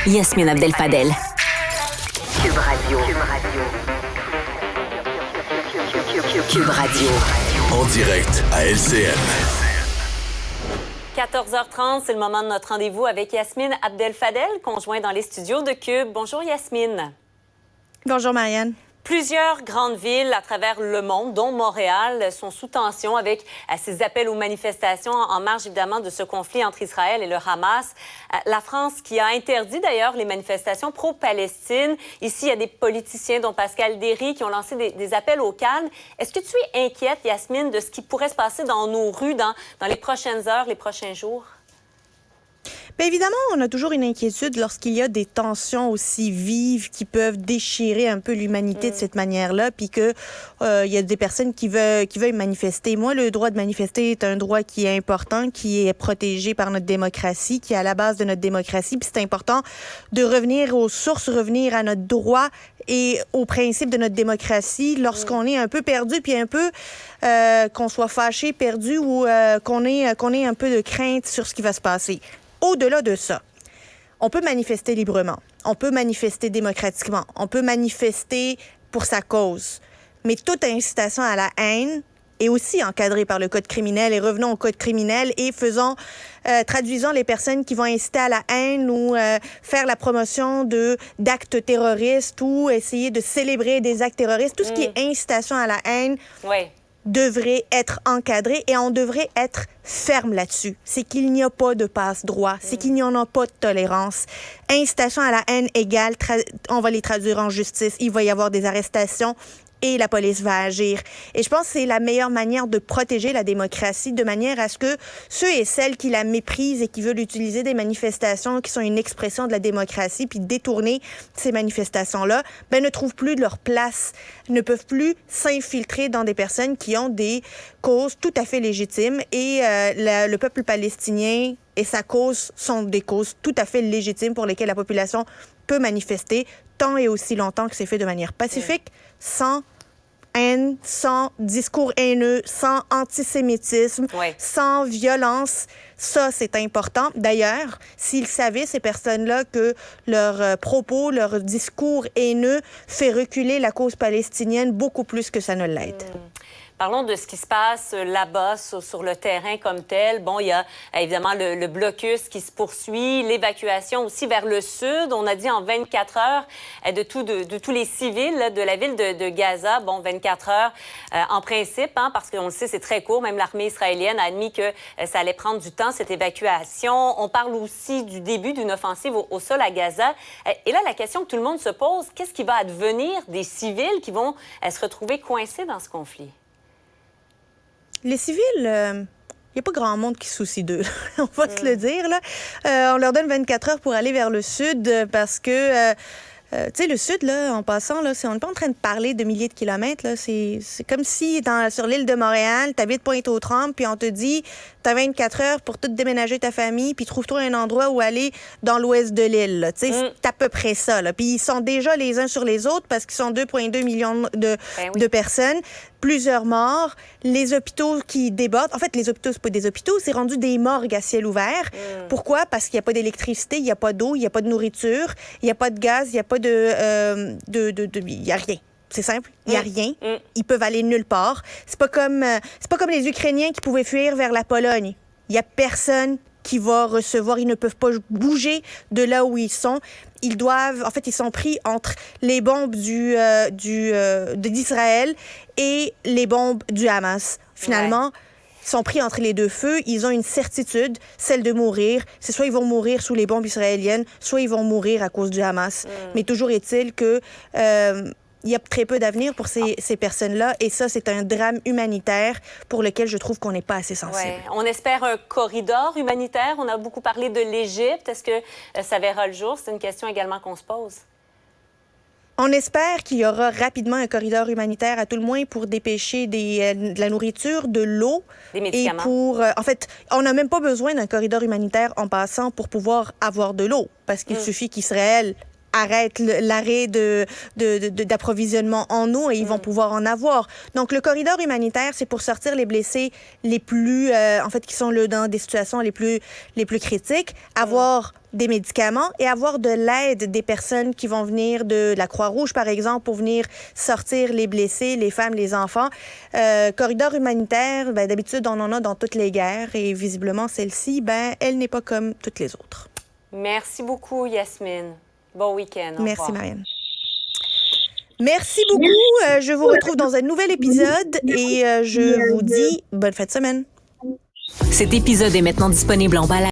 Yasmine Abdel-Fadel. Cube Radio. Cube Radio. En direct à LCN. 14h30, c'est le moment de notre rendez-vous avec Yasmine Abdel-Fadel, conjointe dans les studios de Cube. Bonjour Yasmine. Bonjour Marianne. Plusieurs grandes villes à travers le monde, dont Montréal, sont sous tension avec ces appels aux manifestations en marge évidemment de ce conflit entre Israël et le Hamas. La France qui a interdit d'ailleurs les manifestations pro-Palestine. Ici, il y a des politiciens, dont Pascal Derry, qui ont lancé des appels au calme. Est-ce que tu es inquiète, Yasmine, de ce qui pourrait se passer dans nos rues dans les prochaines heures, les prochains jours? Bien évidemment, on a toujours une inquiétude lorsqu'il y a des tensions aussi vives qui peuvent déchirer un peu l'humanité de cette manière-là, puis que il y a des personnes qui veulent manifester. Moi, le droit de manifester est un droit qui est important, qui est protégé par notre démocratie, qui est à la base de notre démocratie. Puis c'est important de revenir aux sources, revenir à notre droit et aux principes de notre démocratie lorsqu'on est un peu perdu, puis un peu qu'on soit fâché, perdu ou qu'on ait un peu de crainte sur ce qui va se passer. Au-delà de ça, on peut manifester librement, on peut manifester démocratiquement, on peut manifester pour sa cause. Mais toute incitation à la haine est aussi encadrée par le Code criminel. Et revenons au Code criminel et traduisons les personnes qui vont inciter à la haine ou faire la promotion d'actes terroristes ou essayer de célébrer des actes terroristes. Tout ce qui est incitation à la haine... Oui. devrait être encadré et on devrait être ferme là-dessus. C'est qu'il n'y a pas de passe-droit, c'est qu'il n'y en a pas de tolérance. Incitation à la haine égale, on va les traduire en justice, il va y avoir des arrestations et la police va agir. Et je pense que c'est la meilleure manière de protéger la démocratie, de manière à ce que ceux et celles qui la méprisent et qui veulent utiliser des manifestations qui sont une expression de la démocratie, puis détourner ces manifestations-là, ne trouvent plus de leur place, ne peuvent plus s'infiltrer dans des personnes qui ont des causes tout à fait légitimes. Et le peuple palestinien et sa cause sont des causes tout à fait légitimes pour lesquelles la population peut manifester tant et aussi longtemps que c'est fait de manière pacifique, sans haine, sans discours haineux, sans antisémitisme, sans violence. Ça, c'est important. D'ailleurs, s'ils savaient, ces personnes-là, que leurs propos, leur discours haineux fait reculer la cause palestinienne beaucoup plus que ça ne l'aide. Parlons de ce qui se passe là-bas, sur le terrain comme tel. Bon, il y a évidemment le blocus qui se poursuit, l'évacuation aussi vers le sud. On a dit en 24 heures de tous les civils là, de la ville de Gaza. Bon, 24 heures en principe, parce qu'on le sait, c'est très court. Même l'armée israélienne a admis que ça allait prendre du temps, cette évacuation. On parle aussi du début d'une offensive au sol à Gaza. Et là, la question que tout le monde se pose, qu'est-ce qui va advenir des civils qui vont se retrouver coincés dans ce conflit? Les civils, il n'y a pas grand monde qui se soucie d'eux, on va se le dire. Là. On leur donne 24 heures pour aller vers le sud parce que, tu sais, le sud, là, en passant, là, on n'est pas en train de parler de milliers de kilomètres. Là. C'est comme si, sur l'île de Montréal, tu habites Pointe-aux-Trembles, puis on te dit, tu as 24 heures pour tout déménager ta famille, puis trouve-toi un endroit où aller dans l'ouest de l'île. Tu sais, c'est à peu près ça. Là. Puis ils sont déjà les uns sur les autres parce qu'ils sont 2,2 millions de personnes. Plusieurs morts, les hôpitaux qui débordent. En fait, les hôpitaux, c'est pas des hôpitaux, c'est rendu des morgues à ciel ouvert. Pourquoi? Parce qu'il n'y a pas d'électricité, il n'y a pas d'eau, il n'y a pas de nourriture, il n'y a pas de gaz, il n'y a pas il n'y a rien. C'est simple, il n'y a rien. Ils peuvent aller nulle part. C'est pas comme les Ukrainiens qui pouvaient fuir vers la Pologne. Il n'y a personne qui va recevoir. Ils ne peuvent pas bouger de là où ils sont. Ils sont pris entre les bombes d'Israël et les bombes du Hamas. Finalement, ils sont pris entre les deux feux. Ils ont une certitude, celle de mourir. C'est soit ils vont mourir sous les bombes israéliennes, soit ils vont mourir à cause du Hamas. Mais toujours est-il que il y a très peu d'avenir pour ces personnes-là. Et ça, c'est un drame humanitaire pour lequel je trouve qu'on n'est pas assez sensible. Ouais. On espère un corridor humanitaire. On a beaucoup parlé de l'Égypte. Est-ce que ça verra le jour? C'est une question également qu'on se pose. On espère qu'il y aura rapidement un corridor humanitaire, à tout le moins pour dépêcher de la nourriture, de l'eau. Des médicaments. Et en fait, on n'a même pas besoin d'un corridor humanitaire en passant pour pouvoir avoir de l'eau. Parce qu'il suffit qu'Israël arrête l'arrêt d'approvisionnement en eau et ils vont pouvoir en avoir. Donc, le corridor humanitaire, c'est pour sortir les blessés les plus, en fait, qui sont dans des situations les plus critiques, avoir des médicaments et avoir de l'aide des personnes qui vont venir de la Croix-Rouge, par exemple, pour venir sortir les blessés, les femmes, les enfants. Corridor humanitaire, d'habitude, on en a dans toutes les guerres et visiblement, celle-ci, elle n'est pas comme toutes les autres. Merci beaucoup, Yasmine. Bon week-end. Merci, Marianne. Merci beaucoup. Je vous retrouve dans un nouvel épisode et je vous dis bonne fin de semaine. Cet épisode est maintenant disponible en balade.